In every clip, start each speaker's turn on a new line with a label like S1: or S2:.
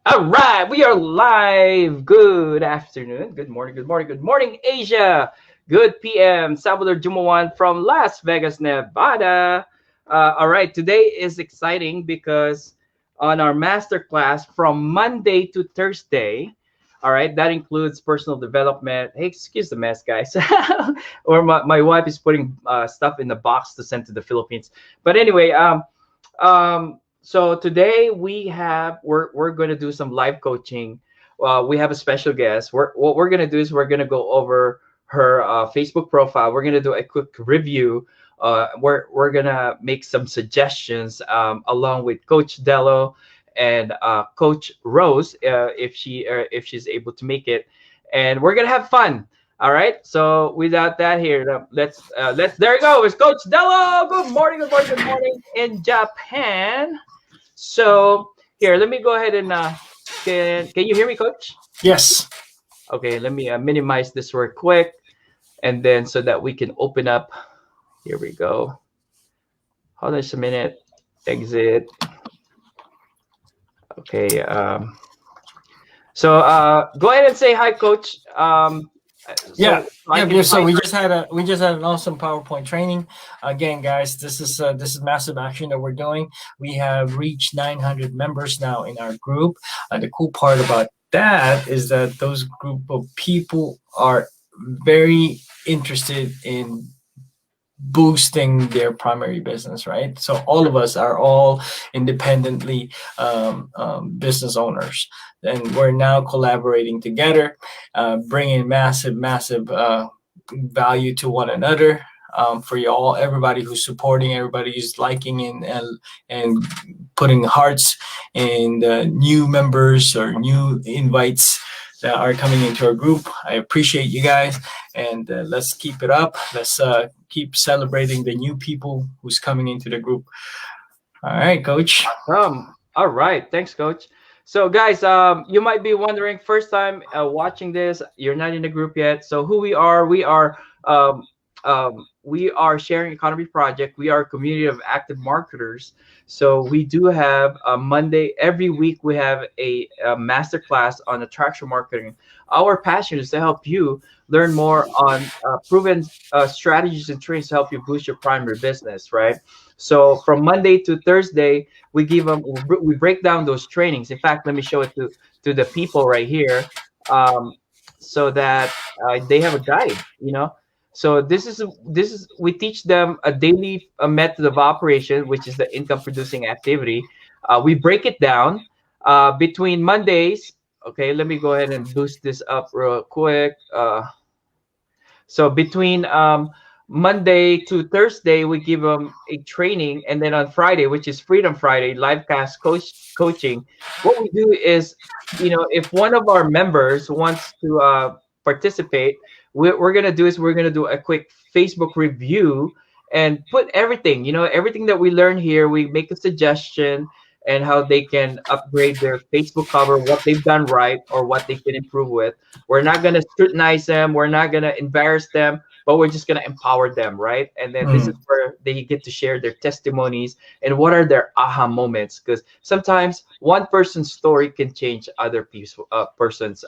S1: All right, we are live. Good afternoon, good morning, Asia. Good PM, Salvador Jumawan from Las Vegas, Nevada. All right, today is exciting because on our masterclass from Monday to Thursday, all right, that includes personal development. Hey, excuse the mess, guys. Or my wife is putting stuff in the box to send to the Philippines. But anyway, so today we're going to do some live coaching. We have a special guest. What we're going to do is we're going to go over her Facebook profile. We're going to do a quick review. We're going to make some suggestions along with Coach Delo and Coach Rose if she's able to make it, and we're going to have fun. All right. So without that, here let's there you go. It's Coach Delo. Good morning. Good morning. Good morning in Japan. So here, let me go ahead and can you hear me, Coach?
S2: Yes.
S1: Okay, let me minimize this real quick, and then so that we can open up. Here we go. Hold on just a minute. Exit. Okay. So go ahead and say hi, Coach.
S2: Yeah.
S1: I can
S2: Yeah. So
S1: invite
S2: we just had an awesome PowerPoint training. Again, guys, this is massive action that we're doing. We have reached 900 members now in our group. The cool part about that is that those group of people are very interested in boosting their primary business, right? So all of us are all independently business owners, and we're now collaborating together, bringing massive value to one another. For you all, everybody who's supporting, everybody who's liking and putting hearts in the new members or new invites that are coming into our group. I appreciate you guys, and let's keep it up. Let's keep celebrating the new people who's coming into the group. All right, Coach.
S1: All right, thanks, Coach. So, guys, you might be wondering, first time watching this, you're not in the group yet. So, who um, we are Sharing Economy Project. We are a community of active marketers. So, we do have a Monday every week. We have a master class on attraction marketing. Our passion is to help you learn more on proven strategies and tricks to help you boost your primary business. Right. So, from Monday to Thursday we break down those trainings. In fact, let me show it to the people right here, so that they have a guide, so this is we teach them a daily method of operation, which is the income producing activity. We break it down between Mondays. Okay, let me go ahead and boost this up real quick. So between Monday to Thursday, we give them a training, and then on Friday, which is Freedom Friday, live cast coaching. What we do is, if one of our members wants to participate, what we're gonna do is we're gonna do a quick Facebook review and put everything, everything that we learn here. We make a suggestion and how they can upgrade their Facebook cover, what they've done right or what they can improve with. We're not going to scrutinize them. We're not going to embarrass them, but we're just going to empower them, right? And then this is where they get to share their testimonies and what are their aha moments. Because sometimes one person's story can change other person's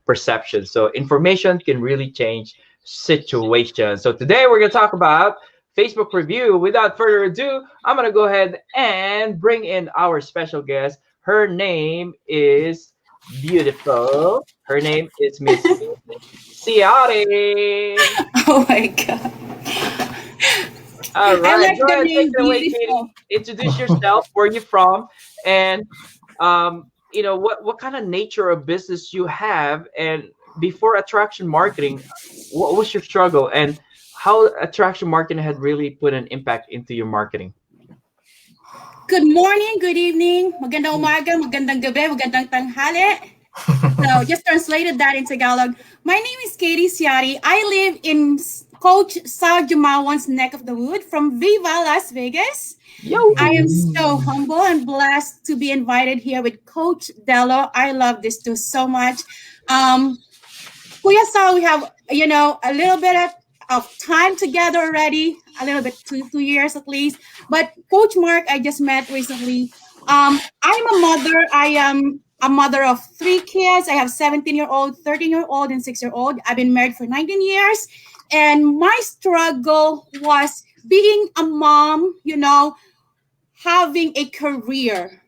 S1: perception. So information can really change situations. So today we're going to talk about Facebook review. Without further ado, I'm going to go ahead and bring in our special guest. Her name is beautiful. Her name is Miss Ciari.
S3: Oh my God.
S1: All
S3: I
S1: right.
S3: like
S1: Go
S3: the
S1: ahead, take
S3: name
S1: it away, Katie.
S3: beautiful.
S1: Introduce yourself, where you from, and what kind of nature of business you have. And before attraction marketing, what was your struggle and how attraction marketing had really put an impact into your marketing?
S3: Good morning, good evening, magandang umaga, magandang gabi, magandang tanghali. So just translated that in Tagalog. My name is Katie Ciari. I live in Coach Sal Jumawan's neck of the wood from Viva, Las Vegas.
S1: Yo.
S3: I am so humble and blessed to be invited here with Coach Delo. I love this too so much. Kuya Sal, we have, a little bit of time together already, a little bit, 2 years at least. But Coach Mark, I just met recently. I'm a mother. I am a mother of three kids. I have 17-year-old, 13-year-old, and 6-year-old. I've been married for 19 years. And my struggle was being a mom, having a career,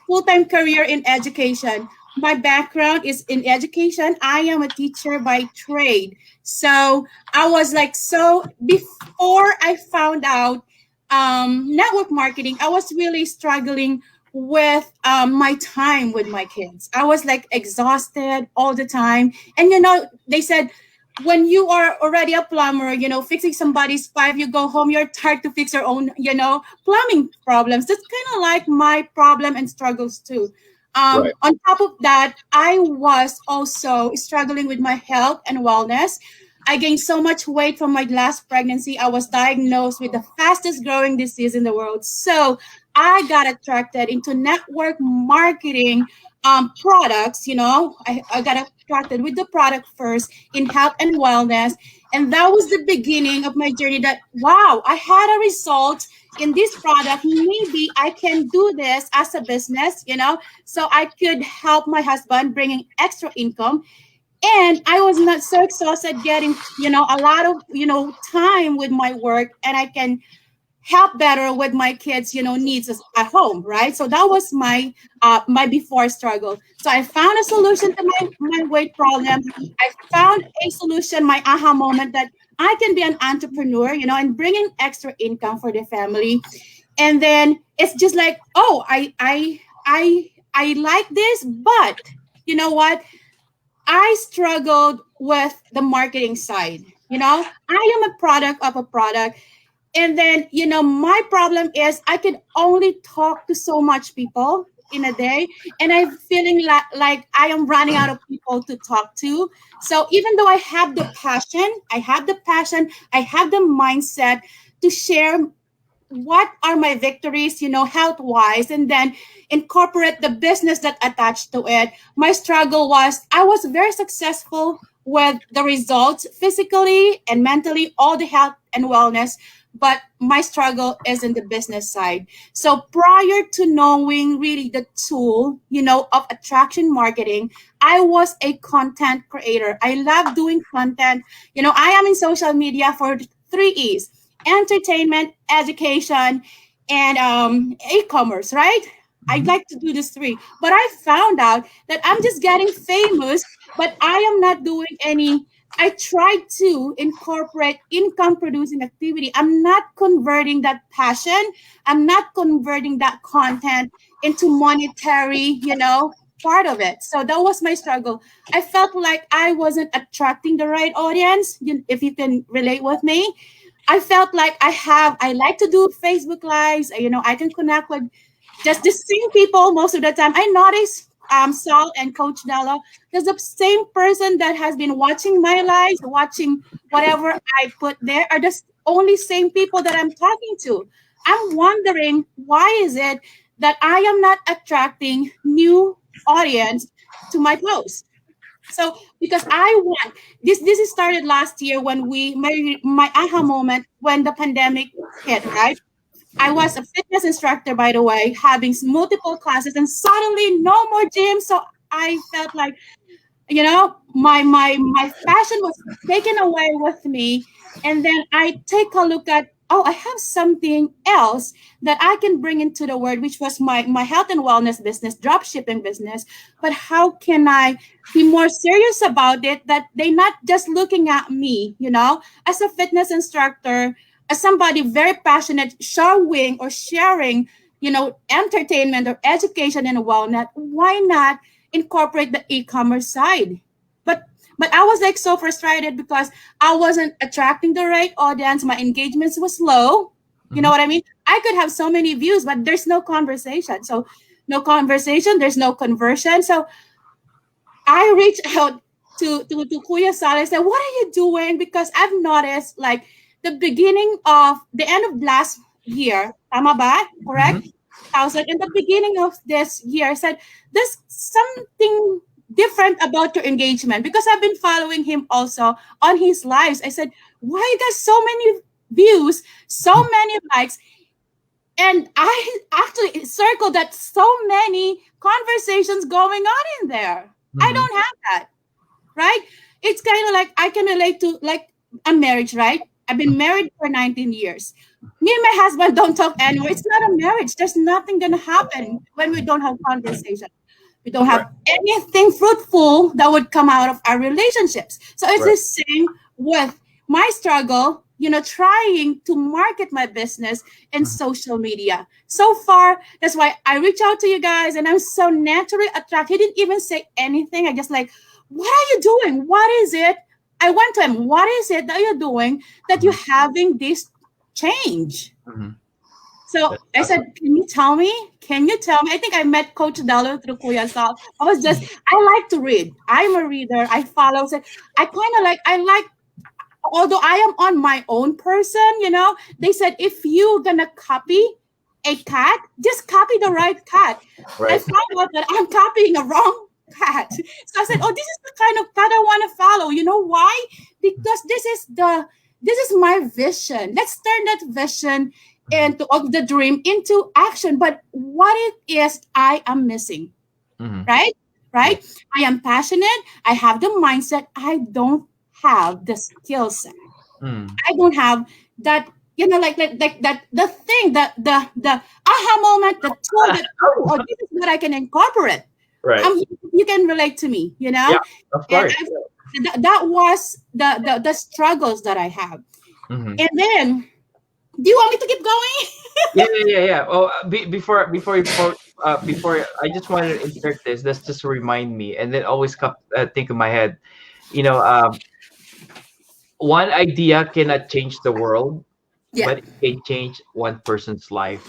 S3: full-time career in education. My background is in education. I am a teacher by trade. So I was like, so before I found out network marketing, I was really struggling with my time with my kids. I was like exhausted all the time. And they said, when you are already a plumber, fixing somebody's pipe, you go home, you're tired to fix your own, plumbing problems. That's kind of like my problem and struggles too.
S1: Right.
S3: On top of that, I was also struggling with my health and wellness. I gained so much weight from my last pregnancy. I was diagnosed with the fastest growing disease in the world. So I got attracted into network marketing products. I got attracted with the product first in health and wellness. And that was the beginning of my journey that, wow, I had a result in this product. Maybe I can do this as a business, so I could help my husband bringing extra income. And I was not so exhausted getting, a lot of, time with my work, and I can help better with my kids needs at home, right? So that was my before struggle. So I found a solution to my weight problem. I found a solution, my aha moment, that I can be an entrepreneur, and bring in extra income for the family. And then it's just like, oh, I like this, but you know what, I struggled with the marketing side. I am a product of a product. And then, my problem is I can only talk to so much people in a day. And I'm feeling like I am running out of people to talk to. So even though I have the mindset to share what are my victories, health wise, and then incorporate the business that attached to it. My struggle was I was very successful with the results physically and mentally, all the health and wellness, but my struggle is in the business side. So prior to knowing really the tool, of attraction marketing, I was a content creator. I love doing content. I am in social media for 3 E's: entertainment, education, and e-commerce, right? I'd
S1: Mhm.
S3: like to do this three. But I found out that I'm just getting famous, but I am not doing any. I tried to incorporate income producing activity. I'm not converting that passion. I'm not converting that content into monetary, part of it. So that was my struggle. I felt like I wasn't attracting the right audience, if you can relate with me. I felt like I like to do Facebook lives. I can connect with just the same people most of the time. I notice Saul and Coach Delo, there's the same person that has been watching my lives, watching whatever I put there, are the only same people that I'm talking to. I'm wondering, why is it that I am not attracting new audience to my post? So because I want this is started last year when my aha moment when the pandemic hit, right? I was a fitness instructor, by the way, having multiple classes, and suddenly no more gym. So I felt like, my passion was taken away with me. And then I take a look at, oh, I have something else that I can bring into the world, which was my health and wellness business, drop shipping business. But how can I be more serious about it, that they not just looking at me, as a fitness instructor, as somebody very passionate, showing or sharing, entertainment or education and wellness. Why not incorporate the e-commerce side? But but I was like so frustrated because I wasn't attracting the right audience. My engagements was low. You know
S1: Mhm.
S3: what I mean? I could have so many views, but there's no conversation. So no conversation, there's no conversion. So I reached out to Kuya Sala and said, "What are you doing?" Because I've noticed like the end of last year, tama ba?
S1: Mhm.
S3: Correct? Thousand in the beginning of this year, I said, "There's something different about your engagement," because I've been following him also on his lives. I said, "Why you got so many views, so many likes?" And I actually circled that so many conversations going on in there. I
S1: Mm-hmm.
S3: don't have that, right? It's kind of like I can relate to like a marriage, right? I've been married for 19 years. Me and my husband don't talk anymore. It's not a marriage. There's nothing gonna happen when we don't have conversation. We don't
S1: Right.
S3: have anything fruitful that would come out of our relationships. So it's
S1: Right.
S3: the same with my struggle, trying to market my business in
S1: Mhm.
S3: social media. So far, that's why I reach out to you guys and I'm so naturally attracted. He didn't even say anything. I just like, what are you doing? What is it? I went to him, what is it that you're doing that you're
S1: Mhm.
S3: having this change?
S1: Mhm.
S3: So
S1: That's
S3: I said,
S1: awesome.
S3: "Can you tell me? Can you tell me?" I think I met Coach Delo through Kuya Sal. I like to read. I'm a reader. I follow. So I kind of like, although I am on my own person, they said, if you're going to copy a cat, just copy the right cat. I
S1: Right.
S3: found out that I'm copying a wrong cat. So I said, oh, this is the kind of cat I want to follow. You know why? Because this is my vision. Let's turn that vision
S1: Mhm.
S3: into of the dream into action. But what it is I am missing,
S1: Mhm.
S3: right?
S1: Yeah.
S3: Right? I am passionate. I have the mindset. I don't have the skill set.
S1: Mm.
S3: I don't have that, like that the thing that the aha moment, the tool that oh, this is what I can incorporate.
S1: Right.
S3: You can relate to me,
S1: Yeah. Of
S3: and
S1: course.
S3: that was the struggles that I have.
S1: Mhm.
S3: And then, do you want me to keep going?
S1: Yeah, yeah, yeah, yeah. Oh, before I just wanted to insert this. That's just to remind me, and then always come think in my head. You know, one idea cannot change the world,
S3: Yeah,
S1: but it can change one person's life.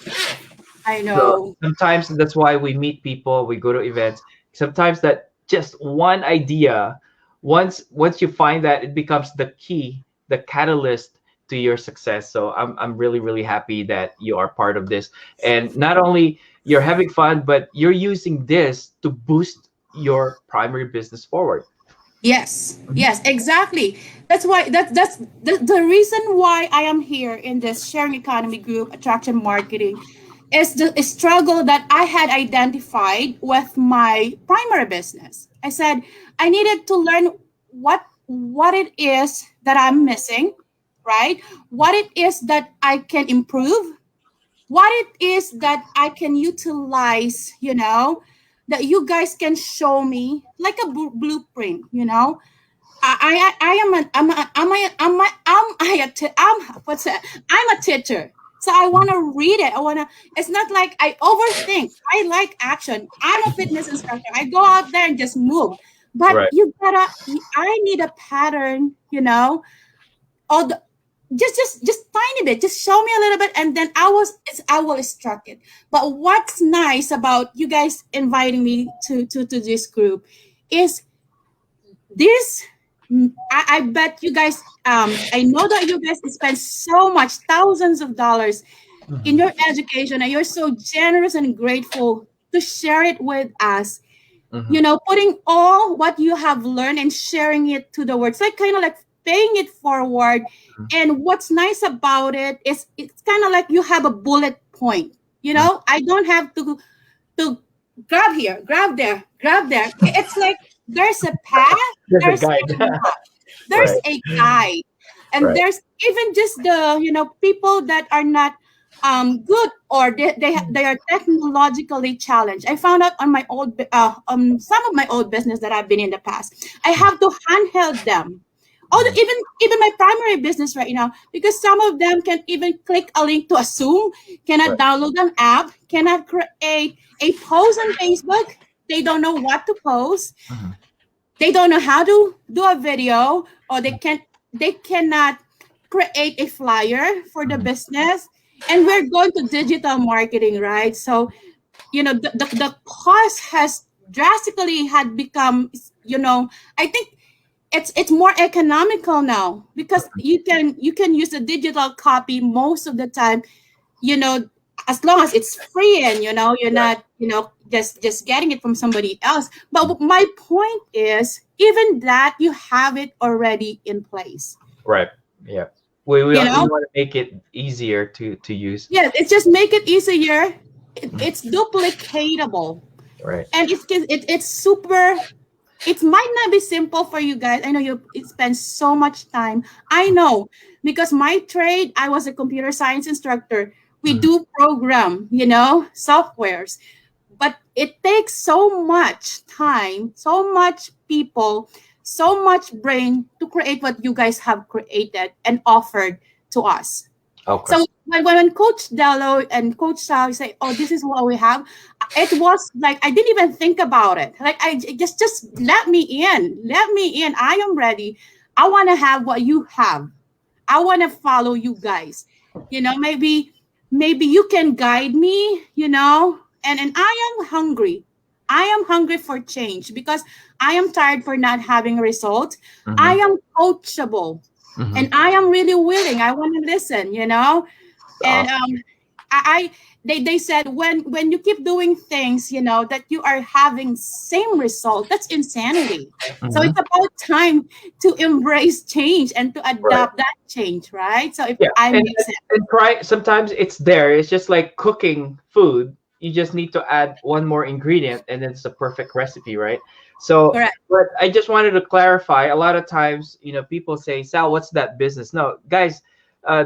S3: I
S1: So
S3: know.
S1: sometimes that's why we meet people, we go to events. Sometimes that just one idea, once you find that, it becomes the key, the catalyst to your success. So I'm really really happy that you are part of this, and not only you're having fun, but you're using this to boost your primary business forward.
S3: Yes,
S1: Mhm.
S3: yes, exactly. That's why that's the reason why I am here in this sharing economy group, attraction marketing, is the struggle that I had identified with my primary business. I said I needed to learn what it is that I'm missing, right? What it is that I can improve, what it is that I can utilize, that you guys can show me like a blueprint, I am a I'm what's that? I'm a teacher. So I want to read it. It's not like I overthink. I like action. I'm a fitness instructor. I go out there and just move. But
S1: Right.
S3: I need a pattern, all the, just tiny bit. Just show me a little bit and then I will instruct it. But what's nice about you guys inviting me to this group is this I bet you guys I know that you guys spend so much thousands of dollars in
S1: Mhm.
S3: your education and you're so generous and grateful to share it with us,
S1: Mhm.
S3: putting all what you have learned and sharing it to the world. It's like kind of like paying it forward.
S1: Mhm.
S3: And what's nice about it is it's kind of like you have a bullet point.
S1: Mhm.
S3: I don't have to grab here, grab there, grab there. It's like there's a path,
S1: There's a
S3: there's
S1: guide.
S3: a map, there's
S1: Right.
S3: a guide, and
S1: Right.
S3: there's even just the people that are not good or they are technologically challenged. I found out on my some of my old business that I've been in the past. I have to handheld them. Although
S1: Mhm.
S3: even my primary business right now, because some of them can even click a link to a Zoom, cannot
S1: Right.
S3: download an app, cannot create a post on Facebook. They don't know what to post.
S1: Mhm.
S3: They don't know how to do a video, or they cannot create a flyer for the
S1: Mhm.
S3: business. And we're going to digital marketing, right? So the cost has drastically had become, I think it's more economical now because you can use a digital copy most of the time, you know as long as it's free and you're
S1: Right.
S3: not just getting it from somebody else. But my point is, even that, you have it already in place.
S1: Right. Yeah. we
S3: You know,
S1: want to make it easier to use.
S3: yeah, it's just make it easier. It's duplicatable,
S1: Right.
S3: and it's super. It might not be simple for you guys. I know you spend so much time. I know because my trade, I was a computer science instructor. We
S1: Mhm.
S3: do program, softwares, but it takes so much time, so much people, so much brain to create what you guys have created and offered to us.
S1: Okay.
S3: So when Coach Delo and Coach Sal say, "Oh, this is what we have," it was like I didn't even think about it. Like I just let me in, let me in. I am ready. I want to have what you have. I want to follow you guys. Maybe you can guide me. And I am hungry. I am hungry for change because I am tired for not having results. I
S1: Mm-hmm.
S3: am coachable
S1: Mm-hmm.
S3: and I am really willing. I want to listen.
S1: It's
S3: And
S1: awesome.
S3: I they said when you keep doing things, that you are having same result, that's insanity. So
S1: Mm-hmm.
S3: it's about time to embrace change and to
S1: Right.
S3: adopt that change, right? So if
S1: Yeah,
S3: I make sense.
S1: and try. Sometimes it's there. It's just like cooking food. You just need to add one more ingredient, and it's a perfect recipe, right? So,
S3: Correct.
S1: but I just wanted to clarify. A lot of times, people say, "Sal, what's that business?" No, guys,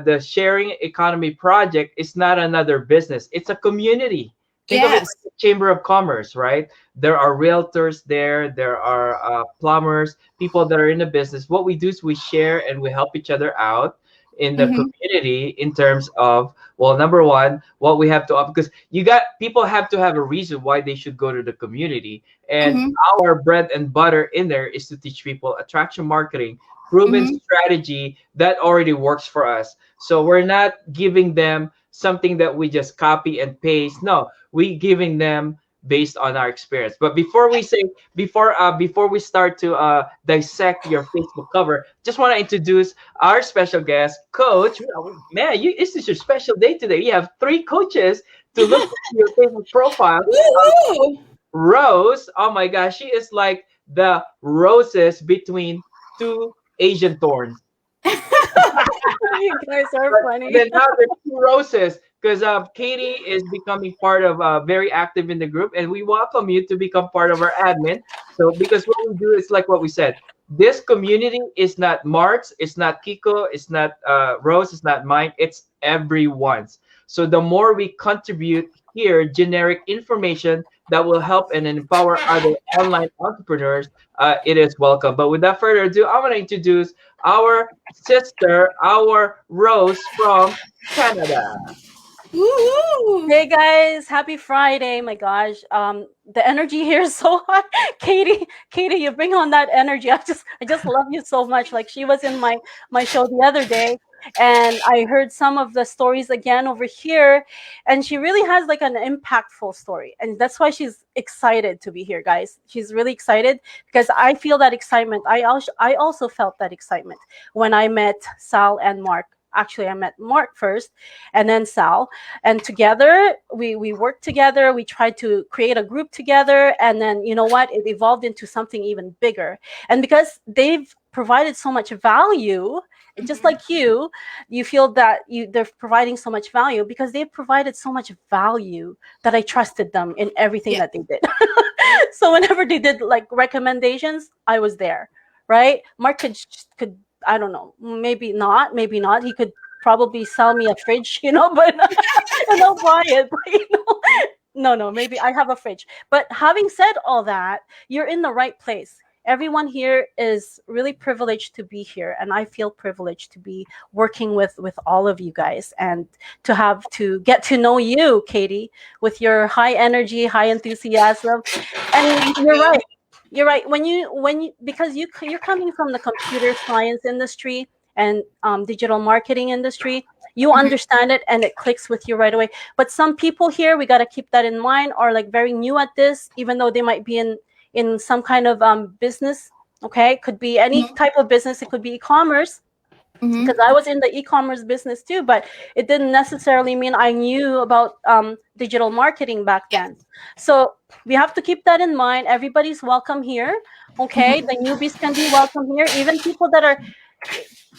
S1: the sharing economy project is not another business. It's a community. Think of it
S3: Yes.
S1: like a chamber of commerce, right? There are realtors there. There are plumbers, people that are in the business. What we do is we share and we help each other out in the
S3: Mm-hmm.
S1: community in terms of, well, number one, what we have to offer, because you got people have to have a reason why they should go to the community, and
S3: Mm-hmm.
S1: our bread and butter in there is to teach people attraction marketing, proven
S3: Mm-hmm.
S1: strategy that already works for us. So we're not giving them something that we just copy and paste. No, we giving them based on our experience. But before we start to dissect your Facebook cover, just want to introduce our special guest, Coach. Man, this is your special day today. You have three coaches to look at your Facebook profile.
S3: Woo-hoo!
S1: Rose, oh my gosh, she is like the roses between two Asian thorns.
S4: You guys are
S1: But
S4: funny.
S1: then now there's two roses because Katie is becoming part of very active in the group, and we welcome you to become part of our admin. So because what we do is like what we said, this community is not Mark's, it's not Kiko, it's not Rose, it's not mine, it's everyone's. So the more we contribute here, generic information that will help and empower other online entrepreneurs, it is welcome. But without further ado, I want to introduce our sister, our Rose from Canada.
S3: Woo-hoo!
S4: Hey guys, happy Friday. My gosh. The energy here is so high. Katie, you bring on that energy. I just love you so much. Like she was in my show the other day and I heard some of the stories again over here and she really has like an impactful story. And that's why she's excited to be here, guys. She's really excited because I feel that excitement. I also felt that excitement when I met Sal and Mark. Actually, I met Mark first and then Sal, and together we worked together, we tried to create a group together, and then you know what, it evolved into something even bigger. And because they've provided so much value, just like you feel that they're providing so much value because they've provided so much value that I trusted them in everything
S3: Yeah.
S4: that they did. So whenever they did like recommendations, I was there, right? Mark could I don't know, maybe not, he could probably sell me a fridge, but and I'll buy it. But, no, maybe I have a fridge. But having said all that, you're in the right place. Everyone here is really privileged to be here, and I feel privileged to be working with all of you guys and to have to get to know you, Katie, with your high energy, high enthusiasm. And
S3: Thank
S4: you're
S3: you.
S4: right. You're right. When you because you're coming from the computer science industry and digital marketing industry, you
S3: Mhm.
S4: understand it and it clicks with you right away. But some people here, we got to keep that in mind, are like very new at this, even though they might be in some kind of business. Okay, could be any
S3: Mhm.
S4: type of business. It could be e-commerce, because
S3: Mhm.
S4: I was in the e-commerce business too, but it didn't necessarily mean I knew about digital marketing back
S3: Yes.
S4: then. So we have to keep that in mind. Everybody's welcome here. Okay,
S3: Mhm.
S4: the newbies can be welcome here. Even people that are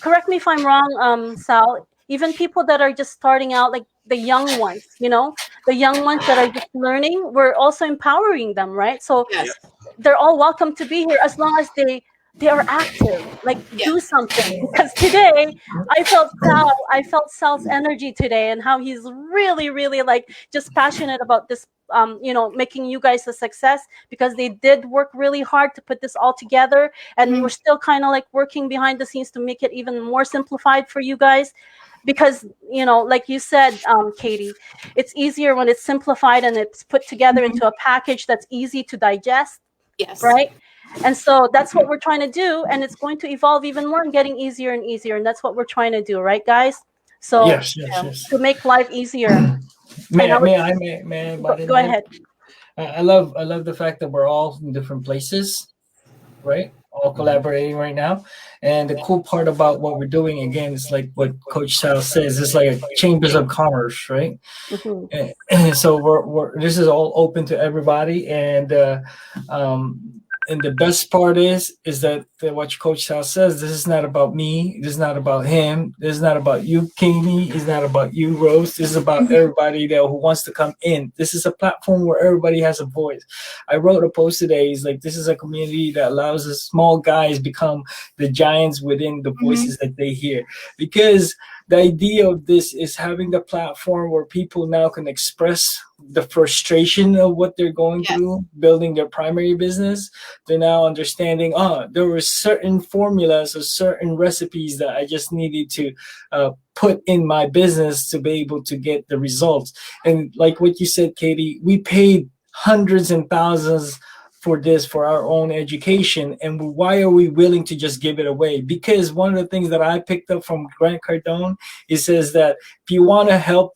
S4: correct me if I'm wrong, Sal. Even people that are just starting out, like the young ones, the young ones that are just learning, we're also empowering them, right? So
S3: Yes.
S4: they're all welcome to be here as long as they are active, like
S3: Yes.
S4: do something. Because today I felt Sal's energy today, and how he's really really like just passionate about this, making you guys a success, because they did work really hard to put this all together, and
S3: Mhm.
S4: we're still kind of like working behind the scenes to make it even more simplified for you guys. Because like you said, Katie, it's easier when it's simplified and it's put together
S3: Mhm.
S4: into a package that's easy to digest,
S3: Yes.
S4: right? And so that's what we're trying to do, and it's going to evolve even more and getting easier and easier, and that's what we're trying to do, right, guys? So
S2: Yes, yes,
S4: to
S2: yes.
S4: make life easier. And
S2: May
S4: I
S2: I,
S4: would
S2: may I
S4: go,
S2: butt in
S4: go
S2: here?
S4: ahead.
S2: I love the fact that we're all in different places, right? All collaborating right now. And the cool part about what we're doing again is like what Coach Sal says, it's like a chambers of commerce, right?
S4: Hmm.
S2: So we're this is all open to everybody, um and the best part is that what Coach Sal says, this is not about me, this is not about him, this is not about you, Katie, it's not about you, Rose, this is about
S3: Mhm.
S2: everybody that who wants to come in. This is a platform where everybody has a voice. I wrote a post today, it's like this is a community that allows us small guys become the giants within the
S3: Mhm.
S2: voices that they hear, because the idea of this is having the platform where people now can express the frustration of what they're going
S3: Yes.
S2: through building their primary business. They're now understanding, there were certain formulas or certain recipes that I just needed to put in my business to be able to get the results. And like what you said, Katie, we paid hundreds and thousands for this, for our own education, and why are we willing to just give it away? Because one of the things that I picked up from Grant Cardone, it says that if you want to help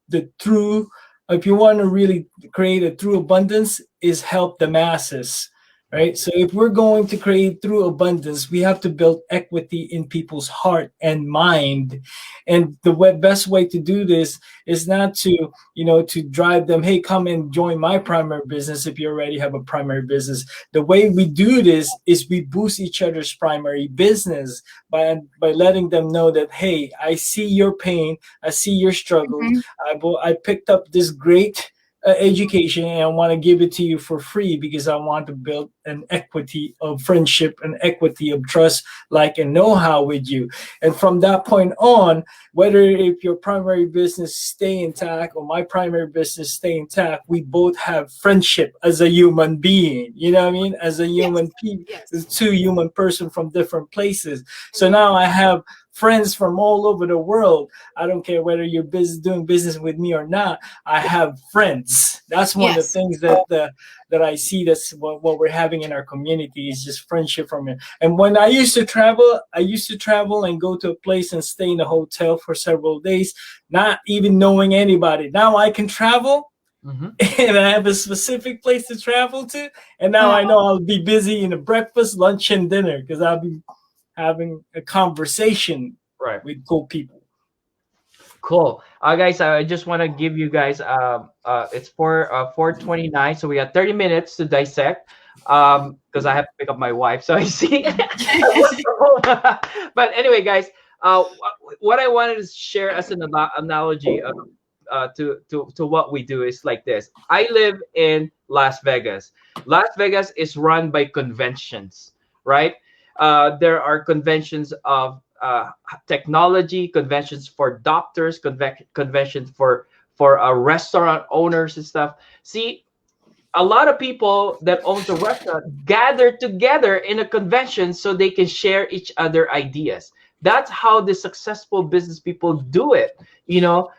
S2: the true, if you want to really create a true abundance, is help the masses, right? So if we're going to create true abundance, we have to build equity in people's heart and mind. And the best way to do this is not to, to drive them, hey, come and join my primary business if you already have a primary business. The way we do this is we boost each other's primary business by letting them know that, hey, I see your pain, I see your struggles.
S3: Mhm.
S2: I picked up this great education, and I want to give it to you for free because I want to build an equity of friendship, an equity of trust, like, and know-how with you. And from that point on, whether if your primary business stay intact or my primary business stay intact, we both have friendship as a human being. You know what I mean? As a
S3: Yes.
S2: human
S3: Yes.
S2: two human person from different places. So
S3: Mhm.
S2: now I have friends from all over the world. I don't care whether you're doing business with me or not. I have friends. That's one of the
S3: Yes.
S2: things that I see. That's what we're having in our community is just friendship from it. And when I used to travel and go to a place and stay in a hotel for several days, not even knowing anybody. Now I can travel
S1: Hmm.
S2: and I have a specific place to travel to. And now
S3: Uh,
S2: I know I'll be busy in the breakfast, lunch, and dinner because I'll be having a conversation
S1: Right.
S2: with cool people.
S1: Cool. Guys, I just want to give you guys it's 4:29, so we got 30 minutes to dissect. Because I have to pick up my wife, so I see I work from home. But anyway, guys, what I wanted to share as an analogy to what we do is like this. I live in Las Vegas. Las Vegas is run by conventions, right? There are conventions of technology, conventions for doctors, conventions for restaurant owners and stuff. See, a lot of people that owns a restaurant gather together in a convention so they can share each other ideas. That's how the successful business people do it,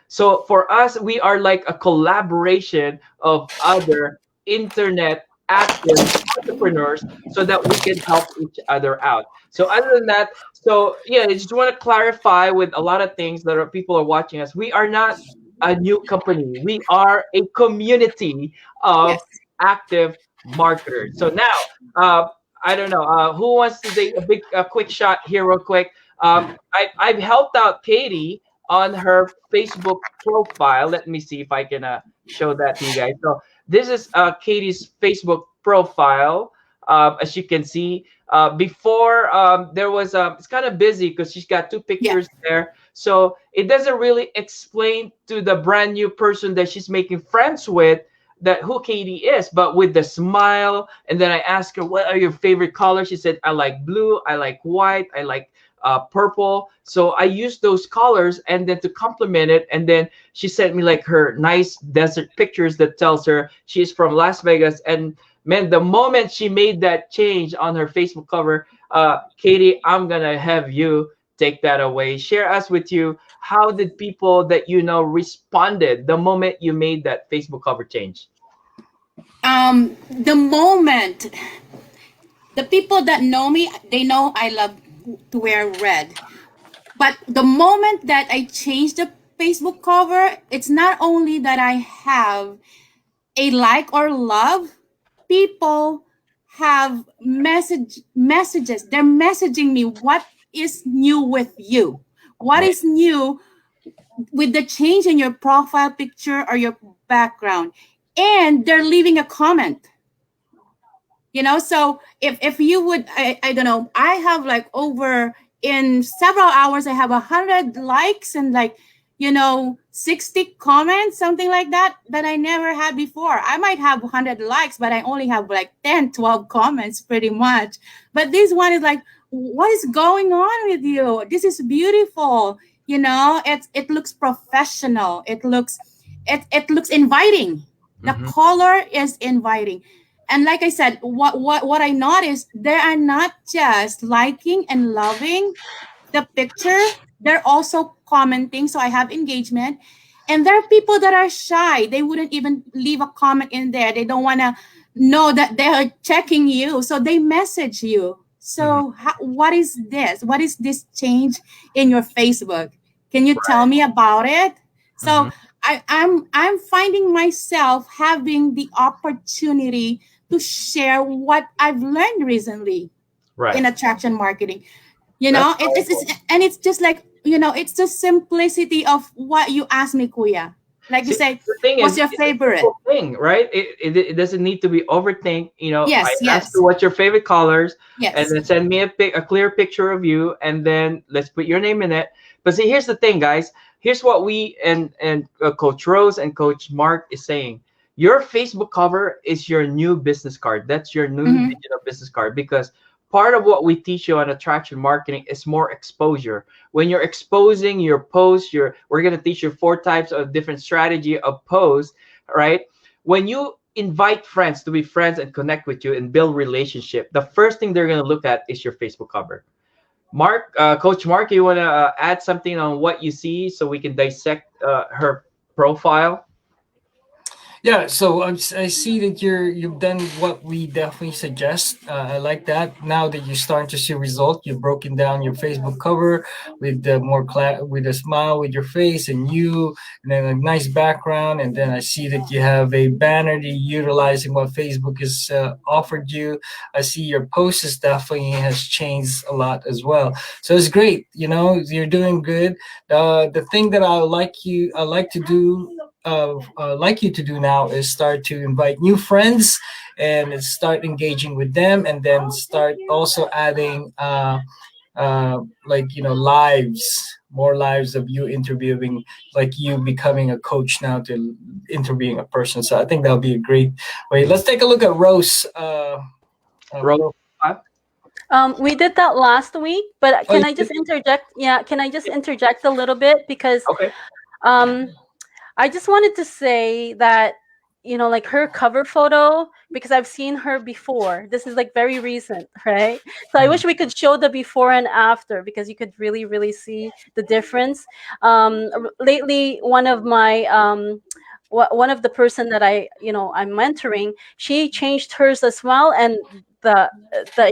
S1: so for us, we are like a collaboration of other internet active entrepreneurs so that we can help each other out. So other than that, so yeah, I just want to clarify with a lot of things that people are watching us. We are not a new company. We are a community
S3: yes.
S1: of active marketers. So now, I don't know who wants to take a quick shot here, real quick. I've helped out Katie on her Facebook profile. Let me see if I can show that to you guys. So this is Katie's Facebook profile. as you can see. Before there was it's kind of busy because she's got two
S3: Yeah.
S1: pictures there, so it doesn't really explain to the brand new person that she's making friends with that who Katie is. But with the smile, and then I asked her, "What are your favorite colors?" She said, "I like blue, I like white, I like purple." So I used those colors, and then to complement it, and then she sent me like her nice desert pictures that tells her she's from Las Vegas. And man, the moment she made that change on her Facebook cover, Katie, I'm gonna have you take that away. Share us with you. How did people that you know responded the moment you made that Facebook cover change?
S3: The moment the people that know me, they know I love to wear red. But the moment that I change the Facebook cover, it's not only that I have a like or love, people have messages. They're messaging me, what is new with you? What
S1: Yeah.
S3: is new with the change in your profile picture or your background? And they're leaving a comment. So if you would, I don't know, I have like over in several hours I have 100 likes and like 60 comments, something like that I never had before. I might have 100 likes, but I only have like 10, 12 comments pretty much. But this one is like, what is going on with you? This is beautiful. It looks professional. It looks inviting. The
S1: Hmm.
S3: color is inviting. And like I said, what I noticed, they are not just liking and loving the picture, they're also commenting. So I have engagement. And there are people that are shy. They wouldn't even leave a comment in there. They don't want to know that they're checking you. So they message you.
S1: Hmm.
S3: So what is this? What is this change in your Facebook? Can you tell
S1: Right.
S3: me about it?
S1: Hmm.
S3: So I'm finding myself having the opportunity to share what I've learned recently
S1: Right.
S3: in attraction marketing.
S1: That's
S3: It's
S1: powerful.
S3: and it's just like, it's the simplicity of what you asked me, Kuya. Like you
S1: See,
S3: say,
S1: the thing
S3: what's
S1: is,
S3: your
S1: it's a
S3: favorite?
S1: simple thing, right? It doesn't need to be overthink. I
S3: Yes,
S1: ask you
S3: yes,
S1: what's your favorite colors, and
S3: yes.
S1: then send me a clear picture of you, and then let's put your name in it. But see, here's the thing, guys. Here's what we and Coach Rose and Coach Mark is saying. Your Facebook cover is your new business card. That's your new
S3: Mm-hmm.
S1: digital business card, because part of what we teach you on attraction marketing is more exposure. When you're exposing your post, we're going to teach you four types of different strategy of post, right? When you invite friends to be friends and connect with you and build relationship, the first thing they're going to look at is your Facebook cover. Mark, Coach Mark, you want to add something on what you see so we can dissect her profile?
S2: Yeah, so I see that you've done what we definitely suggest. I like that. Now that you're starting to see result, you've broken down your Facebook cover with the with a smile with your face and you, and then a nice background, and then I see that you have a banner that you're utilizing what Facebook has offered you. I see your post is definitely has changed a lot as well. So it's great. You're doing good. The thing that I like to do like you to do now is start to invite new friends and start engaging with them, and then start also adding like lives, more lives of you interviewing, like you becoming a coach now to interviewing a person. So I think that'll be a great way. Let's take a look at Rose
S1: Rose?
S4: We did that last week, but
S2: oh, you
S4: can I
S2: did?
S4: just interject? Yeah, can I just interject a little bit because
S1: Okay.
S4: um I just wanted to say that, like her cover photo, because I've seen her before. This is like very recent, right? So I
S1: Mhm.
S4: wish we could show the before and after because you could really, really see the difference. Lately, one of the person that I'm mentoring, she changed hers as well, and the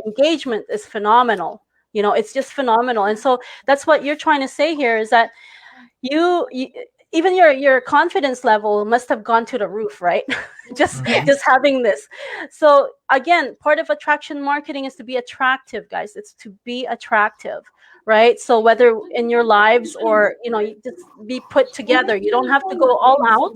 S4: engagement is phenomenal. It's just phenomenal, and so that's what you're trying to say here is that you even your confidence level must have gone to the roof, right? just
S1: Mhm.
S3: Yes.
S4: just having this. So again, part of attraction marketing is to be attractive, guys. It's to be attractive, right? So whether in your lives or you just be put together, you don't have to go all out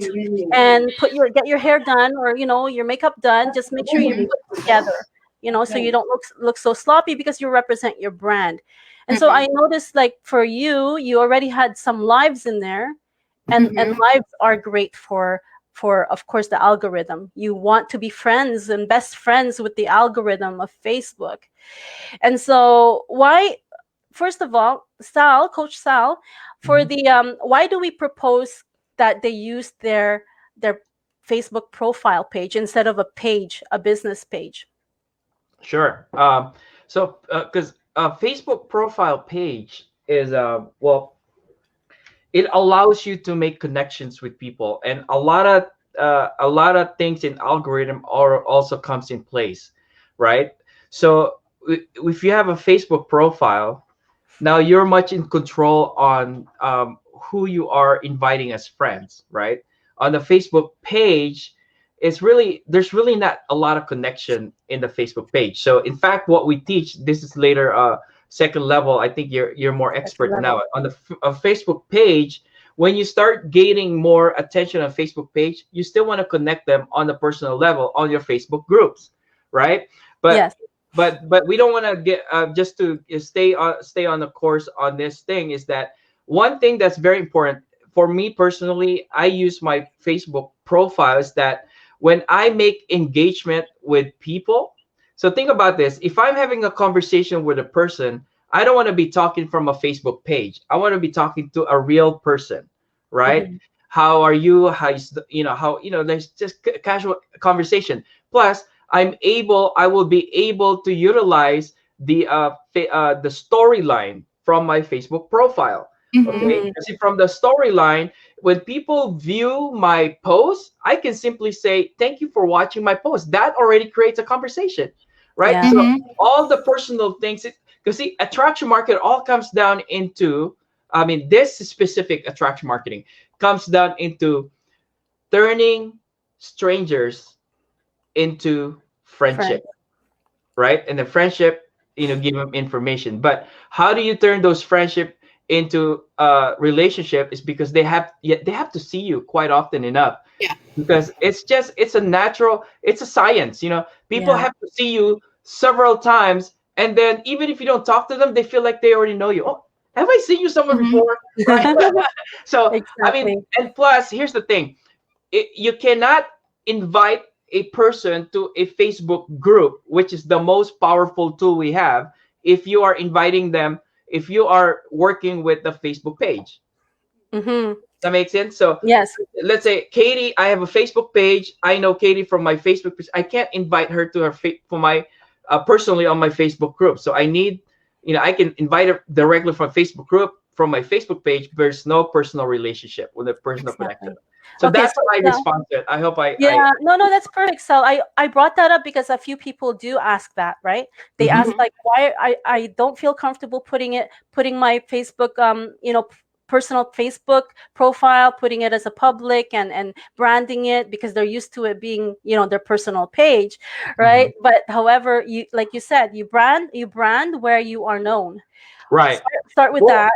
S4: and get your hair done or your makeup done. Just make sure you're put together, so you
S3: Right.
S4: don't look so sloppy because you represent your brand. And so
S3: Mhm.
S4: I noticed, like, for you, you already had some lives in there, and
S3: Mhm.
S4: lives are great for, of course, the algorithm. You want to be friends and best friends with the algorithm of Facebook. And so, why, first of all, Sal, Coach Sal, for
S1: Mhm.
S4: the why do we propose that they use their Facebook profile page instead of a page, a business page?
S1: Sure. So, because Facebook profile page is well, it allows you to make connections with people, and a lot of things in algorithm are also comes in place, right? So if you have a Facebook profile, now you're much in control on who you are inviting as friends, right? On the Facebook page, it's really there's really not a lot of connection in the Facebook page. So in fact, what we teach, this is later second level. I think you're more
S4: Second
S1: expert now
S4: level.
S1: on the Facebook page. When you start gaining more attention on Facebook page, you still want to connect them on the personal level on your Facebook groups, right? But
S4: Yes.
S1: but we don't want to get just to stay on the course on this thing is that one thing that's very important for me personally. I use my Facebook profiles that when I make engagement with people. So think about this: if I'm having a conversation with a person, I don't want to be talking from a Facebook page. I want to be talking to a real person, right?
S4: Hmm.
S1: How are you? How there's just casual conversation. Plus, I will be able to utilize the storyline from my Facebook profile. Okay,
S3: Mhm.
S4: Hmm.
S1: see, from the storyline, when people view my post, I can simply say thank you for watching my post. That already creates a conversation, right?
S4: Yeah.
S1: So
S3: Mhm.
S1: all the personal things, because see, attraction market all comes down into, I mean, this specific attraction marketing comes down into turning strangers into
S4: Friend.
S1: friendship, right? And the friendship, give them information. But how do you turn those friendship into a relationship? Is because they have to see you quite often enough,
S3: Yeah.
S1: because it's a natural, it's a science. People
S4: Yeah.
S1: have to see you several times, and then even if you don't talk to them, they feel like they already know you. Oh, have I seen you somewhere
S3: Mhm.
S1: before? Right. So I mean,
S4: Exactly.
S1: and plus, here's the thing: you cannot invite a person to a Facebook group, which is the most powerful tool we have, if you are inviting them, if you are working with the Facebook page.
S4: Hmm.
S1: That makes sense. So
S4: Yes.
S1: let's say Katie, I have a Facebook page. I know Katie from my Facebook page. I can't invite her to her for my personally on my Facebook group. So I need, I can invite her directly from Facebook group from my Facebook page. There's no personal relationship with a personal connection.
S4: Exactly.
S1: So
S4: Okay.
S1: that's
S4: So,
S1: what I respond to it. I hope I
S4: yeah, no, no, that's perfect. So I brought that up because a few people do ask that, right? They
S1: Mhm.
S4: ask,
S3: Mhm.
S4: like, why I don't feel comfortable putting my Facebook personal Facebook profile, putting it as a public, and branding it, because they're used to it being, their personal page, right?
S1: Mhm.
S4: But however, you, like you said, you brand where you are known.
S1: Right.
S4: Start with
S1: Well,
S4: that.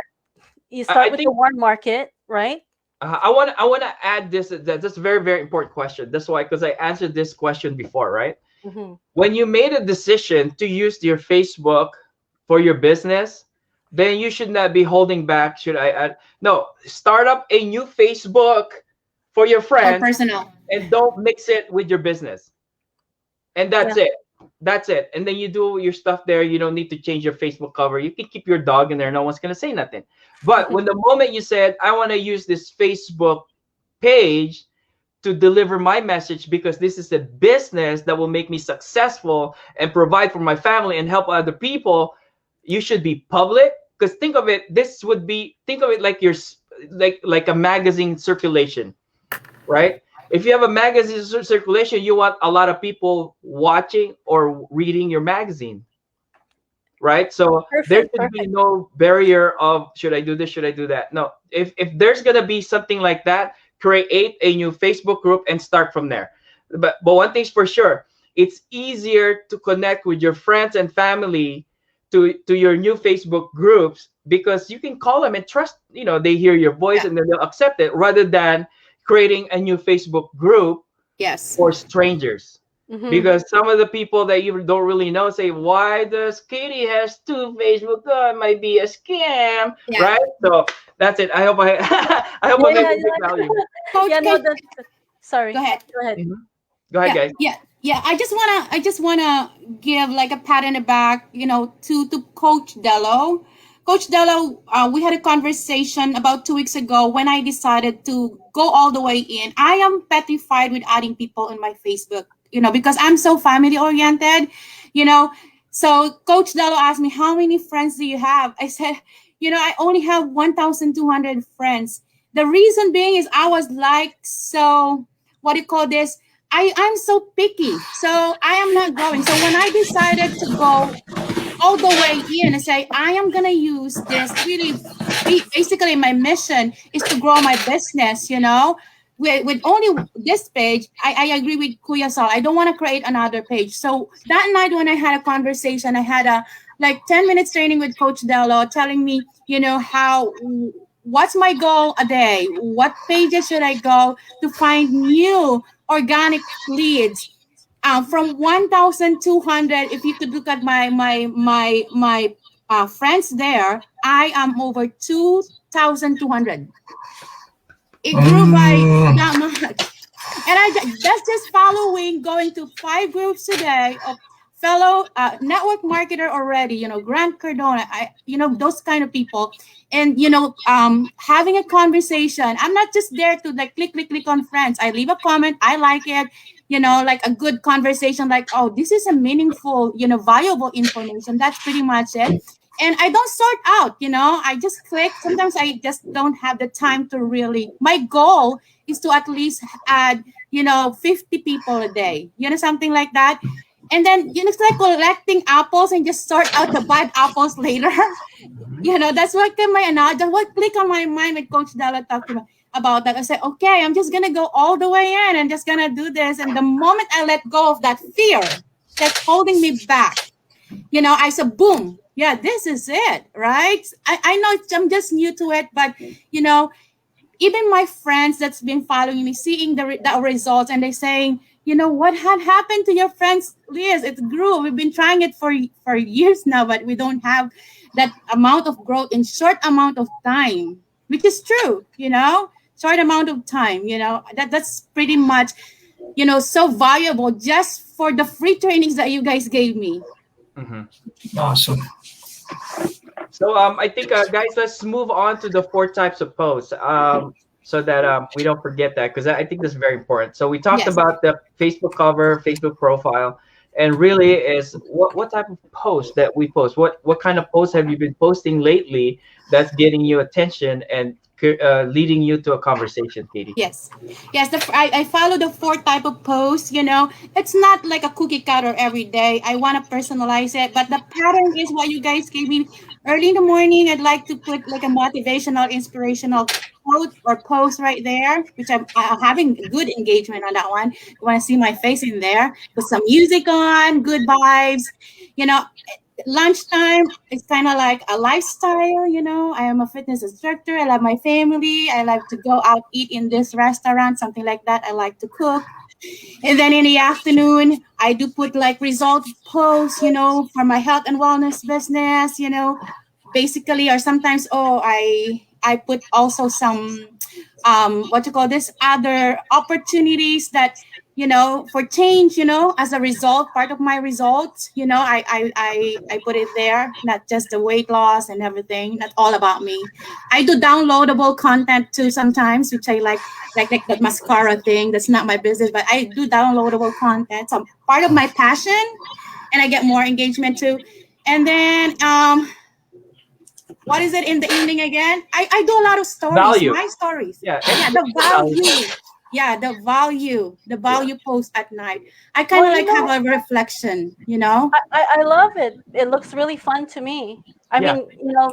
S4: You
S1: I
S4: start with the
S1: think
S4: warm market, right?
S1: I want to add this. That's a very very important question. That's why, because I answered this question before, right?
S4: Mm-hmm.
S1: When you made a decision to use your Facebook for your business, then you should not be holding back. Should I add? No, start up a new Facebook for your
S3: Or
S1: friends
S3: personal.
S1: and don't mix it with your business. And
S4: Yeah.
S1: that's it. That's it. And then you do your stuff there. You don't need to change your Facebook cover. You can keep your dog in there. No one's gonna say nothing. But when the moment you said, I want to use this Facebook page to deliver my message because this is a business that will make me successful and provide for my family and help other people, you should be public. Because think of it like like a magazine circulation, right? If you have a magazine circulation, you want a lot of people watching or reading your magazine, right? So there
S4: Perfect.
S1: should be
S4: Perfect.
S1: no barrier of should I do this, should I do that. No, if there's gonna be something like that, create a new Facebook group and start from there. But one thing's for sure, it's easier to connect with your friends and family to your new Facebook groups, because you can call them and trust, they hear your voice
S3: Yeah.
S1: and then they'll accept it, rather than creating a new Facebook group
S3: Yes.
S1: for strangers.
S4: Mm-hmm.
S1: because some of the people that you don't really know say, "Why does Katie has two Facebook? Oh, it might be a scam,"
S3: Yeah.
S1: right? So that's it. I hope I I hope
S4: Yeah,
S1: I'm
S4: yeah,
S1: making good
S4: yeah.
S1: value.
S4: Yeah,
S3: Coach,
S4: no,
S3: coach,
S4: that's
S3: go
S4: sorry.
S3: ahead.
S4: Go ahead.
S1: Mhm. Go ahead,
S3: Yeah,
S1: guys.
S3: yeah, yeah. I just wanna give like a pat in the back, to Coach Delo. Coach Delo, we had a conversation about 2 weeks ago when I decided to go all the way in. I am petrified with adding people on my Facebook, because I'm so family oriented, you know. So Coach Delo asked me, "How many friends do you have?" I said, I only have 1,200 friends. The reason being is I was like, so what do you call this? I'm so picky. So I am not going. So when I decided to go all the way in and say, I am going to use this really, basically, my mission is to grow my business, with only this page, I agree with Kuya Sal. I don't want to create another page. So that night when I had a conversation, I had a like 10 minutes training with Coach Delo telling me, what's my goal a day? What pages should I go to find new organic leads? From 1,200, if you could look at my friends there, I am over 2,200. It grew by
S2: Mm,
S3: that much. And that's just following going to 5 groups today of fellow network marketer already, Grant Cardona, those kind of people. And, having a conversation. I'm not just there to like click on friends. I leave a comment. I like it, like a good conversation, like, oh, this is a meaningful, valuable information. That's pretty much it. And I don't sort out, I just click. Sometimes I just don't have the time to really. My goal is to at least add 50 people a day, something like that. And then, it's like collecting apples and just sort out the bad apples later. That's what my another what click on my mind with Coach Dalla talking about that. I said, okay, I'm just gonna go all the way in and just gonna do this. And the moment I let go of that fear that's holding me back, I said, boom, yeah, this is it, right? I know I'm just new to it, but you know, even my friends that's been following me, seeing the results, and they saying, what had happened to your friends, Liz? It grew. We've been trying it for years now, but we don't have that amount of growth in short amount of time, which is true. Short amount of time. That's pretty much so valuable just for the free trainings that you guys gave me.
S1: Mhm.
S2: awesome.
S1: So I think guys, let's move on to the four types of posts. So that we don't forget that, because I think this is very important. So we talked
S3: Yes.
S1: about the Facebook cover, Facebook profile, and really is what type of post that we post. What kind of posts have you been posting lately that's getting you attention and leading you to a conversation, Katie?
S3: Yes, yes. I follow the four type of posts. It's not like a cookie cutter every day. I want to personalize it, but the pattern is what you guys gave me early in the morning. I'd like to put like a motivational, inspirational quote or post right there, which I'm having good engagement on that one. You want to see my face in there? Put some music on, good vibes. You know, Lunchtime is kind of like a lifestyle. I am a fitness instructor. I love my family. I like to go out eat in this restaurant, something like that. I like to cook. And then in the afternoon, I do put like result posts, for my health and wellness business, basically. Or sometimes, I put also some what you call this, other opportunities that, for change, as a result, part of my results, I put it there, not just the weight loss and everything, not all about me. I do downloadable content too sometimes, which I like that mascara thing. That's not my business, but I do downloadable content, some part of my passion, and I get more engagement too. And then what is it in the evening again? I do a lot of stories,
S1: Value.
S3: my stories.
S1: Yeah,
S3: Yeah,
S1: education
S3: the
S1: value.
S3: value. Yeah, the
S1: Yeah.
S3: value post at night. I kind
S4: Well,
S3: of like have a reflection.
S4: I love it. It looks really fun to me. I
S1: Yeah.
S4: mean,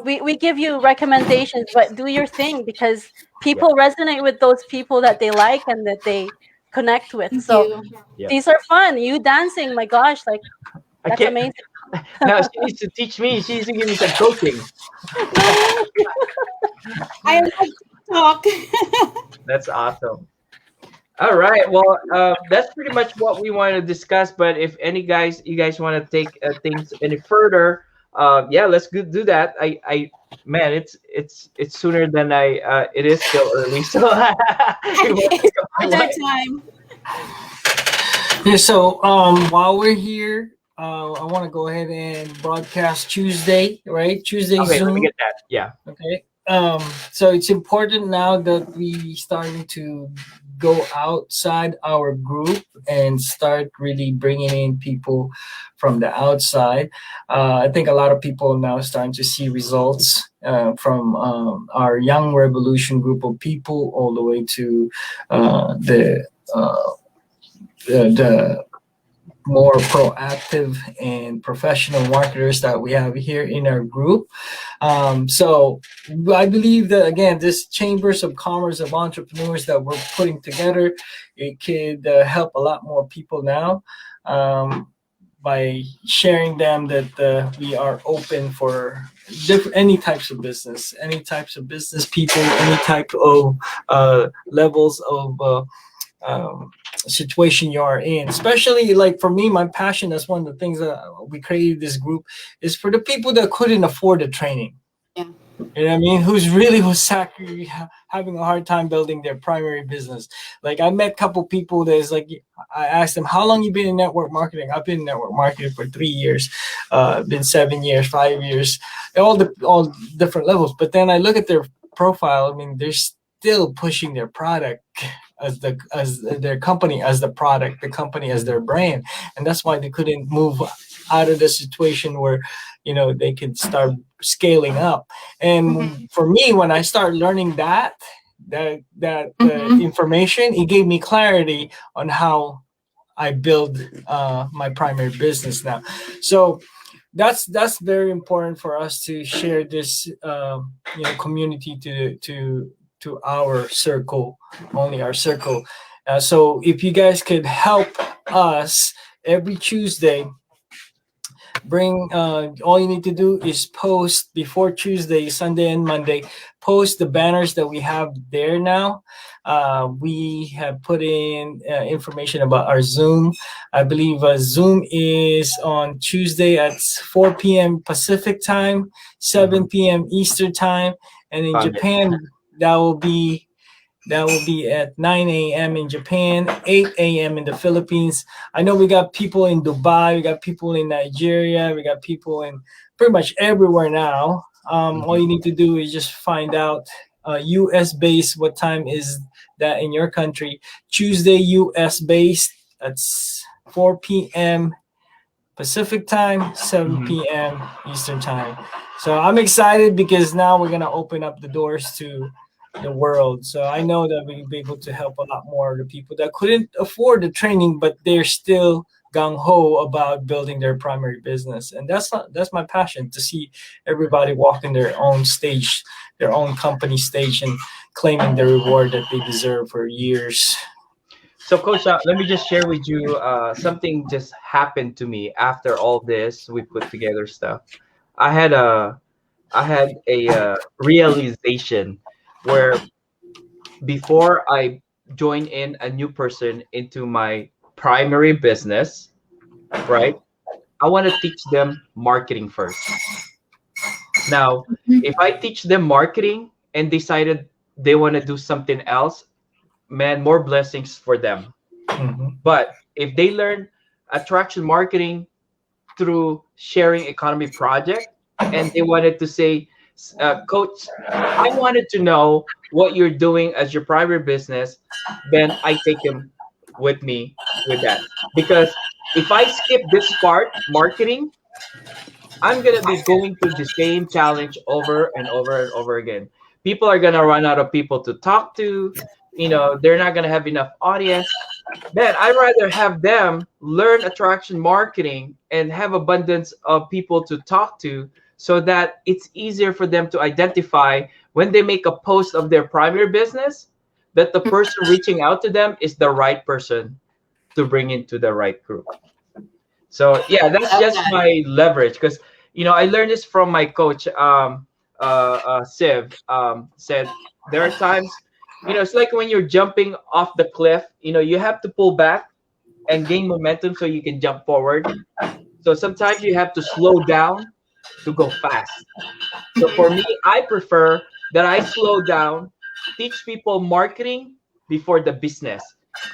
S4: we give you recommendations, but do your thing because
S1: Yeah.
S4: people resonate with those people that they like and that they connect with.
S3: Thank
S4: So
S3: you.
S1: Yeah.
S4: these are fun. You dancing, my gosh, like
S1: I
S4: that's
S1: can't.
S4: amazing.
S1: Now she needs to teach me. She needs to give me some coaching.
S4: No.
S3: I love TikTok.
S1: That's awesome. All right. Well, that's pretty much what we want to discuss. But if you guys want to take things any further, yeah, let's do that. Man, it's sooner than it is still early, so we want to
S3: It's
S1: take up my
S3: not that
S1: life.
S3: time.
S2: Yeah, so while we're here, I want to go ahead and broadcast Tuesday, right? Tuesday
S1: Okay, let me
S2: Zoom.
S1: get that. Yeah.
S2: Okay. So it's important now that we starting to go outside our group and start really bringing in people from the outside. I think a lot of people now starting to see results from our Young Revolution group of people all the way to uh, the more proactive and professional marketers that we have here in our group. So I believe that again, this chambers of commerce of entrepreneurs that we're putting together, it could help a lot more people now. By sharing them that we are open for any types of business, any types of business people, any type of levels of situation you are in. Especially like for me, my passion, that's one of the things that we created this group, is for the people that couldn't afford the training.
S3: Yeah.
S2: You know what I mean? Who's really having a hard time building their primary business. Like I met a couple people that is like, I asked them, how long you been in network marketing? I've been in network marketing for 3 years, been 7 years, 5 years, all different levels. But then I look at their profile. I mean, they're still pushing their product as their company as the product, the company as their brand, and that's why they couldn't move out of the situation where they could start scaling up. And for me, when I started learning that information, it gave me clarity on how I build my primary business now. So that's very important for us to share this community to our circle, only our circle. So if you guys could help us every Tuesday, bring all you need to do is post before Tuesday, Sunday, and Monday. Post the banners that we have there now. We have put in information about our Zoom. I believe Zoom is on Tuesday at 4 p.m. Pacific time, 7 p.m. Eastern time, and in
S1: Found it.
S2: Japan that will be at 9 a.m. in Japan, 8 a.m. in the Philippines. I know we got people in Dubai, we got people in Nigeria, we got people in pretty much everywhere now. All you need to do is just find out US based, what time is that in your country. Tuesday, US based, that's 4 p.m. Pacific time, 7 p.m. Eastern time. So I'm excited because now we're going to open up the doors to the world. So I know that we'll be able to help a lot more of the people that couldn't afford the training, but they're still gung ho about building their primary business. And that's my passion, to see everybody walking their own stage, their own company stage, and claiming the reward that they deserve for years.
S1: So, Coach, let me just share with you something just happened to me after all this we put together stuff. I had a realization where before I join in a new person into my primary business, right? I want to teach them marketing first. Now, if I teach them marketing and decided they want to do something else, man, more blessings for them.
S2: Mhm.
S1: But if they learn attraction marketing through sharing economy project, and they wanted to say, Coach, I wanted to know what you're doing as your primary business, then I take him with me with that. Because if I skip this part, marketing, I'm gonna be going through the same challenge over and over and over again. People are gonna run out of people to talk to. They're not gonna have enough audience. Man, I'd rather have them learn attraction marketing and have abundance of people to talk to, so that it's easier for them to identify when they make a post of their primary business, that the person reaching out to them is the right person to bring into the right group. So yeah, that's
S3: Love
S1: just
S3: that.
S1: my leverage, because I learned this from my coach, Siv. Said there are times It's like when you're jumping off the cliff. You have to pull back and gain momentum so you can jump forward. So sometimes you have to slow down to go fast. So for me, I prefer that I slow down, teach people marketing before the business.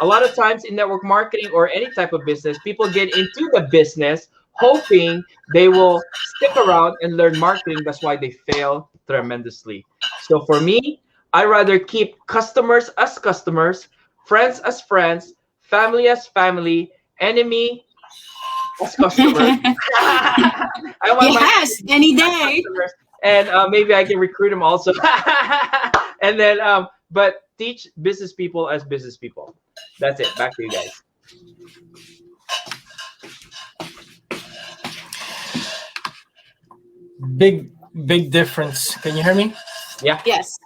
S1: A lot of times in network marketing or any type of business, people get into the business hoping they will stick around and learn marketing. That's why they fail tremendously. So for me, I rather keep customers as customers, friends as friends, family as family, enemy as customers. I want my
S3: Yes, any
S1: my
S3: day.
S1: customers, and maybe I can recruit them also. And then, but teach business people as business people. That's it. Back to you guys.
S2: Big difference. Can you hear me?
S1: Yeah.
S3: Yes.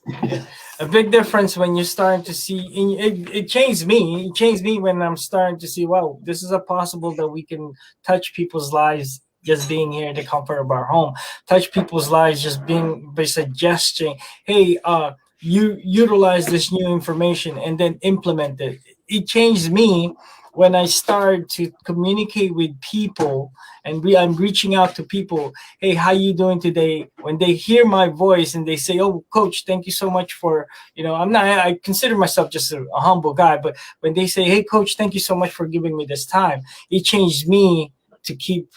S2: A big difference when you're starting to see it changed me. It changed me when I'm starting to see, wow, this is a possible that we can touch people's lives just being here in the comfort of our home, touch people's lives just being by suggesting, hey, you utilize this new information and then implement it. It changed me when I started to communicate with people and I'm reaching out to people. Hey, how you doing today? When they hear my voice and they say, oh, coach, thank you so much for, I consider myself just a humble guy, but when they say, hey, coach, thank you so much for giving me this time, it changed me to keep,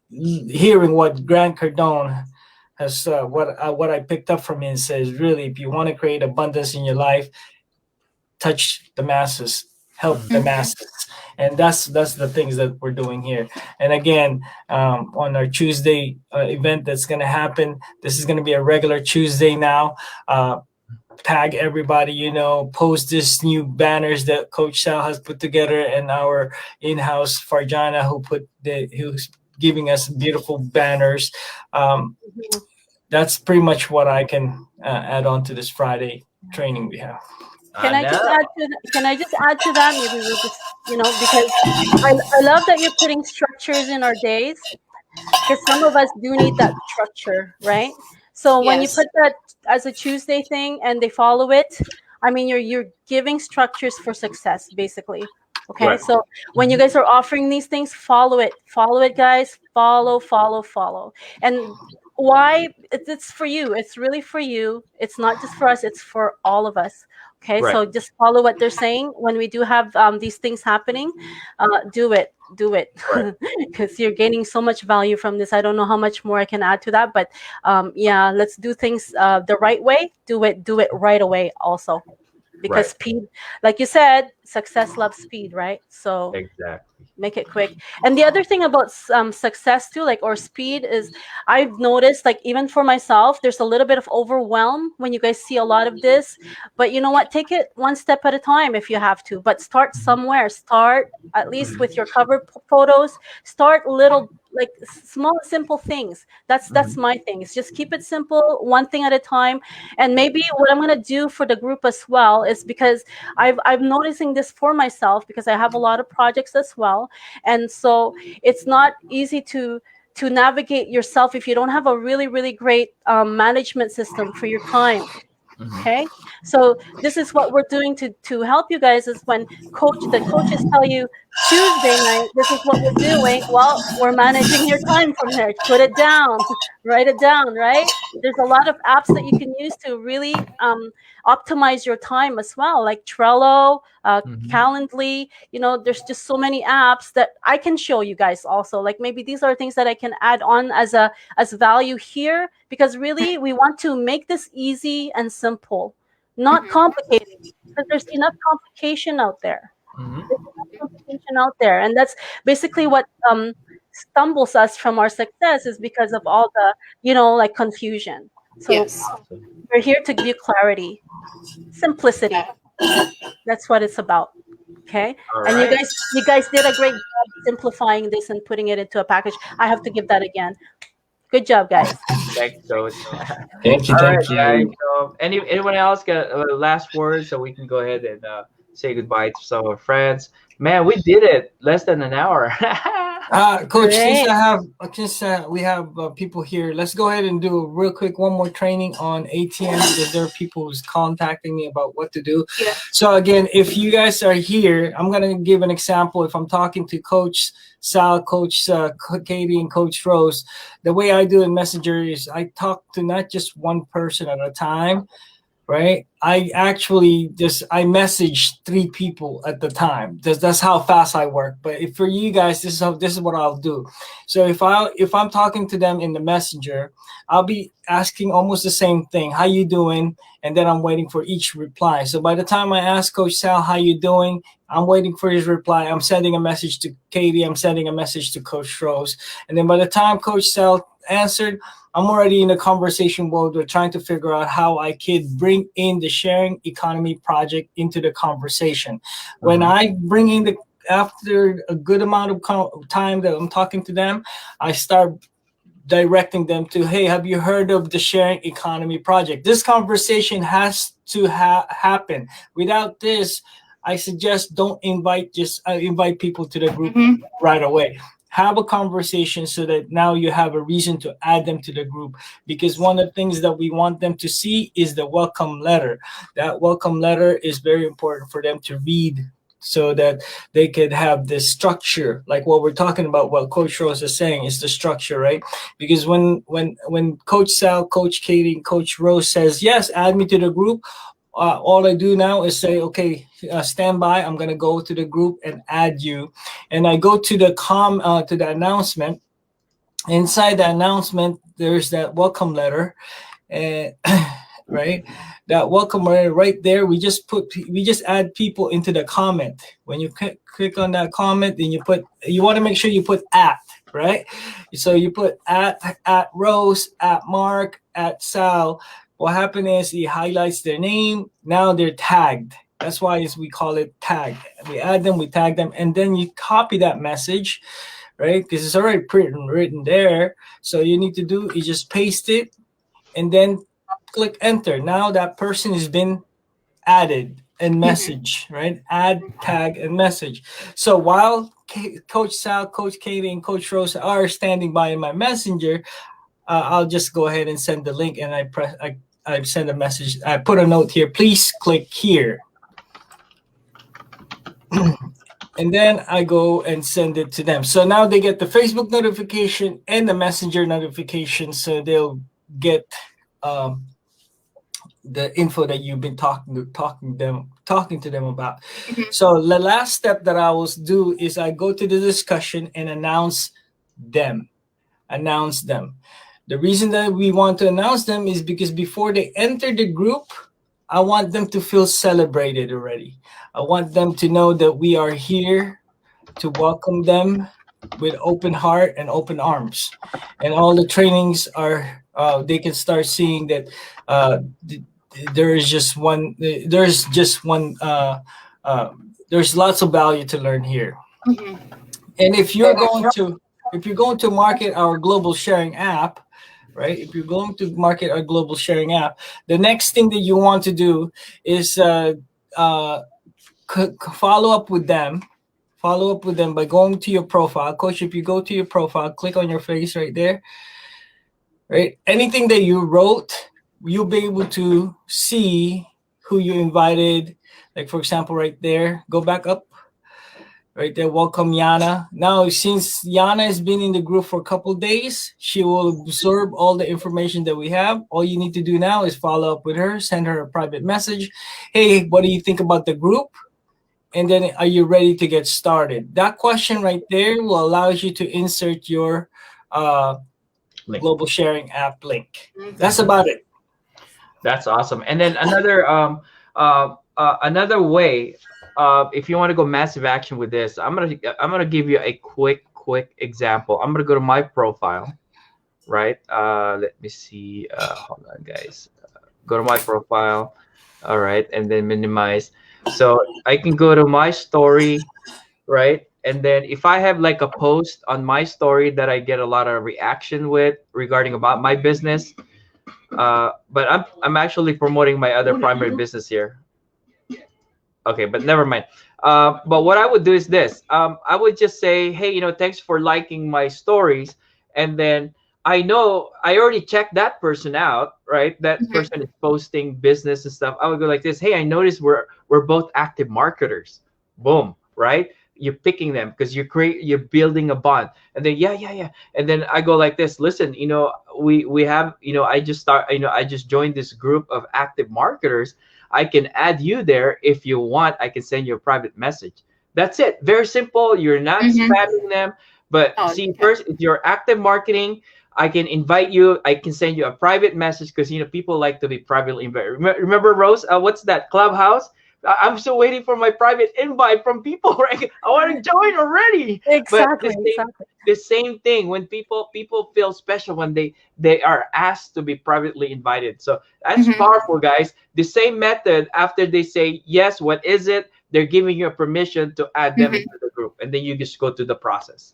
S2: hearing what Grant Cardone has, what I picked up from him says, really, if you want to create abundance in your life, touch the masses, help the masses, and that's the things that we're doing here. And again, on our Tuesday event that's going to happen, this is going to be a regular Tuesday now. Tag everybody, post this new banners that Coach Sal has put together, and our in-house Farjana who's giving us beautiful banners. That's pretty much what I can add on to this Friday training we have.
S4: Can I just
S1: No.
S4: add to can I just add to that? Maybe we just because I love that you're putting structures in our days, because some of us do need that structure, right? So when you
S3: Yes.
S4: put that as a Tuesday thing and they follow it, I mean you're giving structures for success, basically. Okay,
S1: Right.
S4: so when you guys are offering these things, follow it, guys. Follow. And why? It's for you. It's really for you. It's not just for us. It's for all of us. Okay,
S1: Right.
S4: so just follow what they're saying. When we do have these things happening, do it,
S1: Right.
S4: because you're gaining so much value from this. I don't know how much more I can add to that, but yeah, let's do things the right way. Do it right away also, because
S1: Right.
S4: speed, like you said, success loves speed, right? So
S1: Exactly.
S4: make it quick. And the other thing about success too, like, or speed, is I've noticed, like, even for myself, there's a little bit of overwhelm when you guys see a lot of this. But you know what, take it one step at a time if you have to, but start somewhere. Start at least with your cover photos. Start little, like, small simple things. That's
S1: Mhm.
S4: my thing. It's just keep it simple, one thing at a time. And maybe what I'm going to do for the group as well is, because I'm noticing this for myself, because I have a lot of projects as well, and so it's not easy to navigate yourself if you don't have a really great management system for your time.
S1: Mhm.
S4: Okay, so this is what we're doing to help you guys, is when the coaches tell you Tuesday night, this is what we're doing. Well, we're managing your time from there. Put it down, write it down, right? There's a lot of apps that you can use to really optimize your time as well, like Trello,
S1: Mhm.
S4: Calendly. There's just so many apps that I can show you guys also. Like, maybe these are things that I can add on as value here, because really we want to make this easy and simple, not complicated, because there's enough complication out there.
S1: Mhm.
S4: There's enough complication out there, and that's basically what stumbles us from our success, is because of all the like confusion. So
S3: Yes.
S1: Awesome.
S4: we're here to give you clarity, simplicity. That's what it's about. Okay,
S1: All
S4: and you
S1: right.
S4: guys you guys did a great job simplifying this and putting it into a package. I have to give that again. Good job, guys.
S1: Thanks, Coach.
S2: Thank you,
S1: All right,
S2: thank
S1: guys.
S2: you.
S1: So, anyone else got last words so we can go ahead and say goodbye to some of our friends? Man, we did it less than an hour.
S2: Coach,
S4: Great.
S2: since we have people here, let's go ahead and do a real quick one more training on ATM because there are people who's contacting me about what to do.
S3: Yeah.
S2: So again, if you guys are here, I'm gonna give an example. If I'm talking to Coach Sal, Coach Katie, and Coach Rose, the way I do in Messenger is I talk to not just one person at a time, right? I actually just I message three people at the time. That's how fast I work. But if for you guys, this is what I'll do. So if I'm talking to them in the messenger, I'll be asking almost the same thing. How you doing? And then I'm waiting for each reply. So by the time I ask Coach Sal, how you doing? I'm waiting for his reply. I'm sending a message to Katie. I'm sending a message to Coach Rose. And then by the time Coach Sal answered, I'm already in a conversation mode. We're trying to figure out how I could bring in the sharing economy project into the conversation. When I bring in the after a good amount of time that I'm talking to them, I start directing them to, hey, have you heard of the sharing economy project? This conversation has to happen. Without this, I suggest don't invite people to the group
S3: Mhm.
S2: right away. Have a conversation so that now you have a reason to add them to the group, because one of the things that we want them to see is the welcome letter. That welcome letter is very important for them to read so that they could have this structure, like what we're talking about, what Coach Rose is saying is the structure, right? Because when Coach Sal, Coach Katie, and Coach Rose says yes, add me to the group, all I do now is say, okay, stand by. I'm gonna go to the group and add you, and I go to the to the announcement. Inside the announcement, there's that welcome letter, and right, that welcome letter right there. We just add people into the comment. When you click on that comment, then you want to make sure you put at, right. So you put at Rose, at Mark, at Sal. What happened is he highlights their name. Now they're tagged. That's why we call it tag. We add them, we tag them, and then you copy that message, right? Because it's already written there. So you need to do is just paste it and then click enter. Now that person has been added and message, right? Add, tag, and message. So while Coach Sal, Coach Katie, and Coach Rosa are standing by in my messenger, I'll just go ahead and send the link, and I send a message. I put a note here. Please click here. And then I go and send it to them. So now they get the Facebook notification and the messenger notification. So they'll get the info that you've been talking to them about. So the last step that I will do is I go to the discussion and announce them. The reason that we want to announce them is because before they enter the group, I want them to feel celebrated already. I want them to know that we are here to welcome them with open heart and open arms. And all the trainings are, they can start seeing that there's just one, there's lots of value to learn here. And if you're going to market our global sharing app, right? If you're going to market our global sharing app, the next thing that you want to do is follow up with them. Follow up with them by going to your profile. Coach, if you go to your profile, click on your face right there. Right? Anything that you wrote, you'll be able to see who you invited. Like, for example, right there, go back up. Right there, welcome Yana. Now, since Yana has been in the group for a couple of days, she will absorb all the information that we have. All you need to do now is follow up with her, send her a private message. Hey, what do you think about the group? And then, are you ready to get started? That question right there will allow you to insert your global sharing app link. That's about it.
S1: That's awesome. And then another way, if you want to go massive action with this, I'm gonna give you a quick example. I'm gonna go to my profile, right? Let me see. Hold on, guys. Go to my profile. All right, and then minimize. So I can go to my story, right? And then if I have like a post on my story that I get a lot of reaction with regarding about my business, but I'm actually promoting my other primary business here. Okay, but never mind. But what I would do is this. I would just say, hey, thanks for liking my stories, and then I know I already checked that person out, right? That
S3: Mhm.
S1: person is posting business and stuff. I would go like this. Hey, I noticed we're both active marketers. Boom, right? You're picking them because you're building a bond, and then yeah, and then I go like this. Listen, we have, I just joined this group of active marketers. I can add you there if you want. I can send you a private message. That's it. Very simple. You're not
S3: Mhm.
S1: spamming them. But
S3: Oh,
S1: see,
S3: okay.
S1: first, if you're active marketing, I can invite you. I can send you a private message because people like to be privately invited. Remember, Rose? What's that Clubhouse? I'm still waiting for my private invite from people. Right? I want to join already. But
S4: Exactly, exactly.
S1: the same thing when people feel special when they are asked to be privately invited. So that's
S3: Mhm.
S1: powerful, guys. The same method after they say yes, what is it? They're giving you a permission to add them
S3: Mhm.
S1: into the group, and then you just go to the process.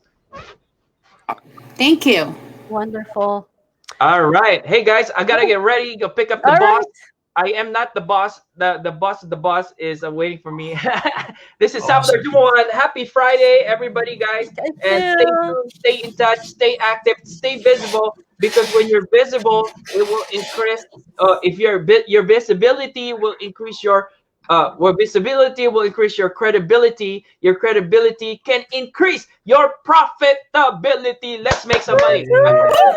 S3: Thank you.
S4: Wonderful.
S1: All right. Hey guys, I gotta get ready. Go pick up the
S4: All
S1: boss.
S4: right.
S1: I am not the boss. The boss of the boss is waiting for me. This is Salvador
S2: Awesome.
S1: Dumoulin. Happy Friday, everybody, guys.
S4: Thank
S1: And stay
S4: you.
S1: tuned, stay in touch, stay active, stay visible. Because when you're visible, it will increase. If your visibility will increase visibility will increase your credibility. Your credibility can increase your profitability. Let's make some money.
S2: Hey.